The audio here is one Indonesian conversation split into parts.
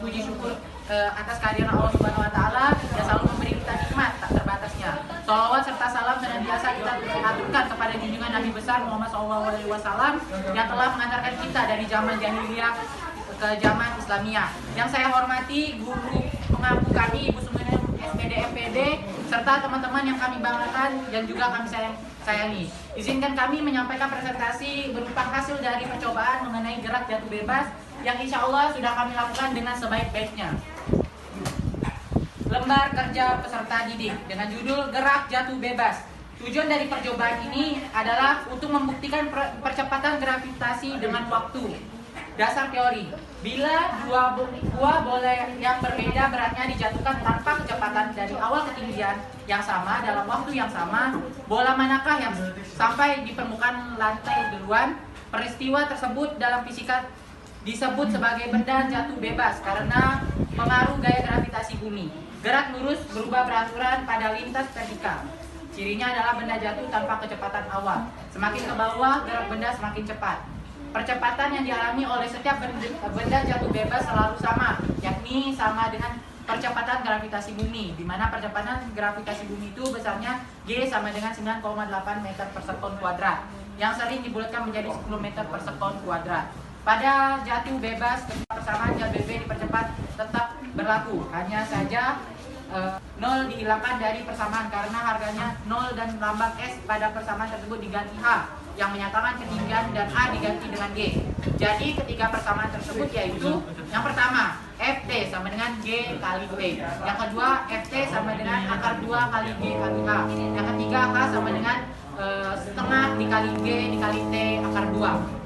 puji syukur atas kehadiran Allah Subhanahu wa taala yang selalu memberi kita nikmat tak terbatasnya. Shalawat serta salam senantiasa kita aturkan kepada junjungan Nabi besar Muhammad SAW yang telah mengantarkan kita dari zaman jahiliyah ke zaman Islamiyah. Yang saya hormati guru pengampu kami, Ibu Suminah SPD MPD, serta teman-teman yang kami banggakan dan juga kami sayangi. Izinkan kami menyampaikan presentasi berupa hasil dari percobaan mengenai gerak jatuh bebas yang insya Allah sudah kami lakukan dengan sebaik-baiknya. Lembar kerja peserta didik dengan judul Gerak Jatuh Bebas. Tujuan dari percobaan ini adalah untuk membuktikan percepatan gravitasi dengan waktu. Dasar teori, bila dua buah bola yang berbeda beratnya dijatuhkan tanpa kecepatan dari awal ketinggian yang sama dalam waktu yang sama, bola manakah yang sampai di permukaan lantai duluan? Peristiwa tersebut dalam fisika disebut sebagai benda jatuh bebas karena pengaruh gaya gravitasi bumi. Gerak lurus berubah beraturan pada lintas vertikal. Cirinya adalah benda jatuh tanpa kecepatan awal. Semakin ke bawah, gerak benda semakin cepat. Percepatan yang dialami oleh setiap benda jatuh bebas selalu sama, yakni sama dengan percepatan gravitasi bumi, di mana percepatan gravitasi bumi itu besarnya G sama dengan 9,8 meter per sekon kuadrat, yang sering dibulatkan menjadi 10 meter per sekon kuadrat. Pada jatuh bebas, ketika persamaan JBB dipercepat tetap berlaku, hanya saja 0 dihilangkan dari persamaan karena harganya 0 dan lambang S pada persamaan tersebut diganti H yang menyatakan ketinggian dan A diganti dengan G. Jadi ketiga persamaan tersebut yaitu yang pertama FT sama dengan G kali T, yang kedua FT sama dengan akar 2 kali G kali H, yang ketiga H sama dengan setengah dikali G dikali T akar 2.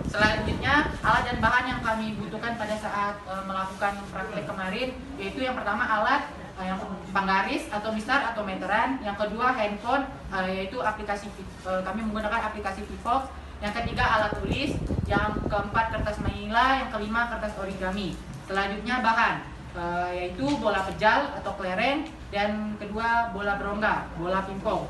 Selanjutnya, alat dan bahan yang kami butuhkan pada saat melakukan praktek kemarin yaitu yang pertama alat yang penggaris atau mistar atau meteran, yang kedua handphone yaitu aplikasi kami menggunakan aplikasi Vivox, yang ketiga alat tulis, yang keempat kertas manila, yang kelima kertas origami. Selanjutnya bahan yaitu bola pejal atau kelereng, dan kedua bola berongga, bola pingpong.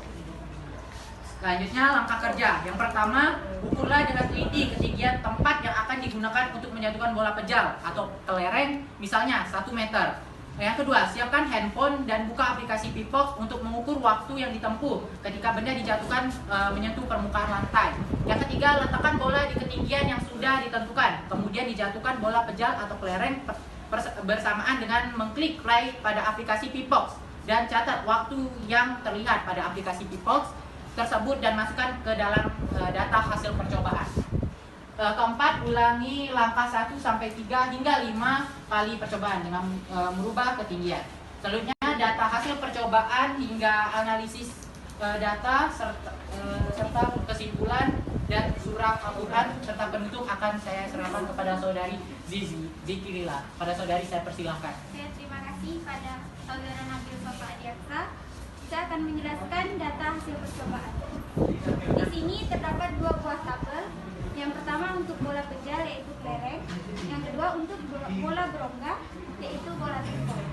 Selanjutnya langkah kerja. Yang pertama, ukurlah dengan teliti ketinggian tempat yang akan digunakan untuk menjatuhkan bola pejal atau kelereng, misalnya 1 meter. Yang kedua, siapkan handphone dan buka aplikasi Vivox untuk mengukur waktu yang ditempuh ketika benda dijatuhkan menyentuh permukaan lantai. Yang ketiga, letakkan bola di ketinggian yang sudah ditentukan. Kemudian dijatuhkan bola pejal atau kelereng bersamaan dengan mengklik play pada aplikasi Vivox dan catat waktu yang terlihat pada aplikasi Vivox tersebut dan masukkan ke dalam data hasil percobaan. Keempat, ulangi langkah 1 sampai 3 hingga 5 kali percobaan dengan merubah ketinggian. Selanjutnya, data hasil percobaan hingga analisis data serta kesimpulan dan surah Al-Quran serta penutup akan saya serahkan kepada saudari Zikrillah. Pada saudari saya persilahkan. Terima kasih pada saudara Nabil Bapak Adiaksa. Saya akan menjelaskan data hasil percobaan. Di sini terdapat 2 buah tabel. Yang pertama untuk bola pejal yaitu kelereng, yang kedua untuk bola berongga yaitu bola pingpong.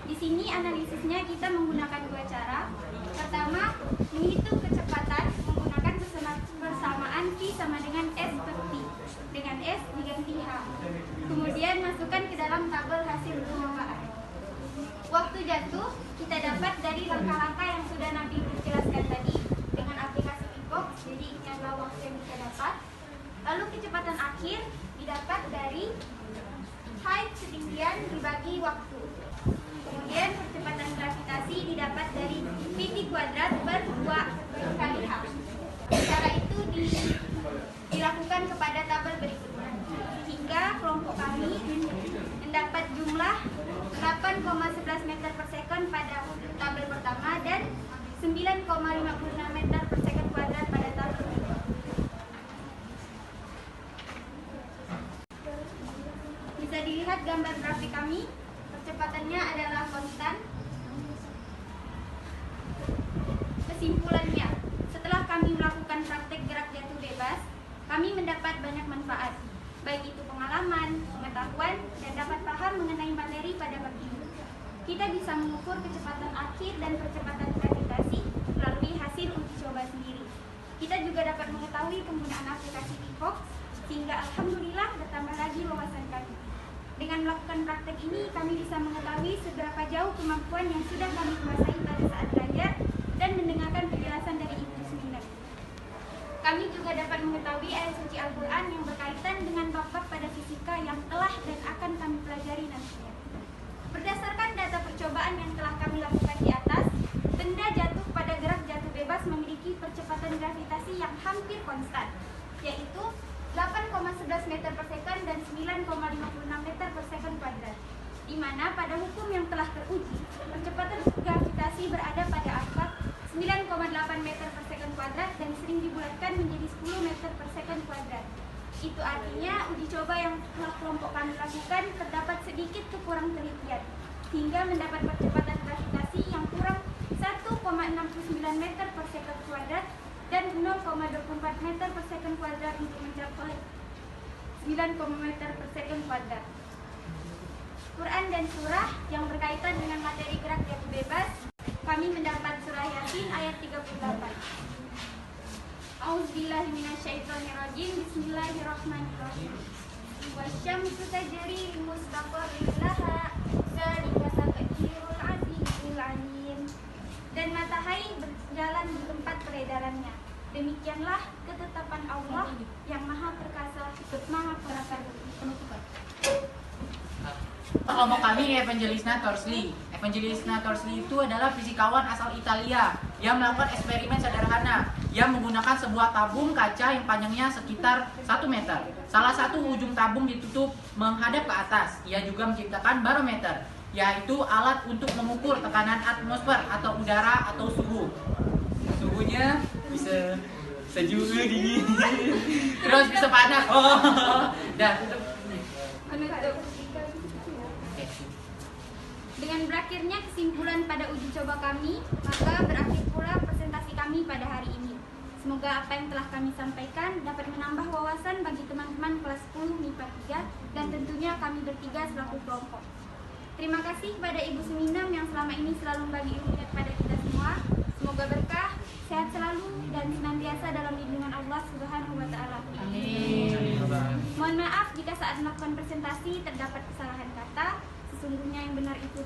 Di sini analisisnya kita menggunakan 2 cara. Pertama, menghitung kecepatan menggunakan persamaan V sama dengan S per T, dengan S diganti H. Kemudian masukkan ke dalam tabel hasil percobaan. Waktu jatuh kita dapat dari langkah-langkah yang sudah Nabi jelaskan tadi dengan aplikasi Vivox, jadi ini adalah waktu yang kita dapat. Lalu kecepatan akhir didapat dari height ketinggian dibagi waktu. Kemudian percepatan gravitasi didapat dari VT kuadrat per 2 kali H. Cara itu dilakukan kepada tabel berikutnya. Hingga kelompok kami mendapat jumlah 8,11 meter per sekon pada tabel pertama dan 9,56 meter per sekon kuadrat pada tabel kedua. Bisa dilihat gambar grafik kami, percepatannya adalah konstan. Kesimpulannya, setelah kami melakukan praktek gerak jatuh bebas, kami mendapat banyak manfaat, baik itu pengalaman, pengetahuan, dan dapat paham mengenai materi pada bab ini. Kita bisa mengukur kecepatan akhir dan percepatan gravitasi melalui hasil uji coba sendiri. Kita juga dapat mengetahui penggunaan aplikasi Vivox, sehingga alhamdulillah bertambah lagi wawasan kami. Dengan melakukan praktek ini, kami bisa mengetahui seberapa jauh kemampuan yang sudah kami kuasai pada saat belajar dan mendengarkan penjelasan dari Ibu Suminah. Kami juga dapat mengetahui ayat suci Al-Quran yang berkaitan dengan bab-bab pada fisika yang telah dan akan kami pelajari nantinya. Berdasarkan data percobaan yang telah kami lakukan di atas, benda jatuh pada gerak jatuh bebas memiliki percepatan gravitasi yang hampir konstan, yaitu 8,11 meter per second dan 9,56 meter per second kuadrat, di mana pada hukum yang telah teruji, percepatan gravitasi berada pada angka 9,8 meter per second kuadrat dan sering dibulatkan menjadi 10 meter per second kuadrat. Itu artinya uji coba yang telah kelompok kami lakukan terdapat sedikit kekurang telitian, hingga mendapat percepatan gravitasi yang kurang 1,69 meter per second kuadrat dan 0,24 meter per second kuadrat untuk mencapai 9 meter per second kuadrat. Quran dan surah yang berkaitan dengan materi gerak jatuh bebas, kami mendapat surah Yasin ayat 38. A'udzubillahi minasyaitonirrajim. Bismillahirrahmanirrahim. Wasyamsu tajri mustaqarrin laha, dzalika taqdirul azizil alim. Dan matahari berjalan di tempat peredarannya. Demikianlah ketetapan Allah yang Maha Perkasa, Maha Penutupan. Kelompok kami Evangelista Torsli. Evangelista Torsli itu adalah fisikawan asal Italia yang melakukan eksperimen sederhana yang menggunakan sebuah tabung kaca yang panjangnya sekitar 1 meter. Salah satu ujung tabung ditutup menghadap ke atas. Ia juga menciptakan barometer, yaitu alat untuk mengukur tekanan atmosfer atau udara atau suhu. Suhunya bisa sejuk, dingin, terus bisa panas. Dan dengan berakhirnya kesimpulan pada uji coba kami, maka berakhir pula presentasi kami pada hari ini. Semoga apa yang telah kami sampaikan dapat menambah wawasan bagi teman-teman kelas 10 MIPA 3 dan tentunya kami bertiga selaku kelompok. Terima kasih kepada Ibu Suminam yang selama ini selalu membagi ilmunya kepada kita semua. Semoga berkah, sehat selalu dan senantiasa dalam lindungan Allah Subhanahu wa taala. Amin. Mohon maaf jika saat melakukan presentasi terdapat kesalahan kata. Sesungguhnya yang benar itu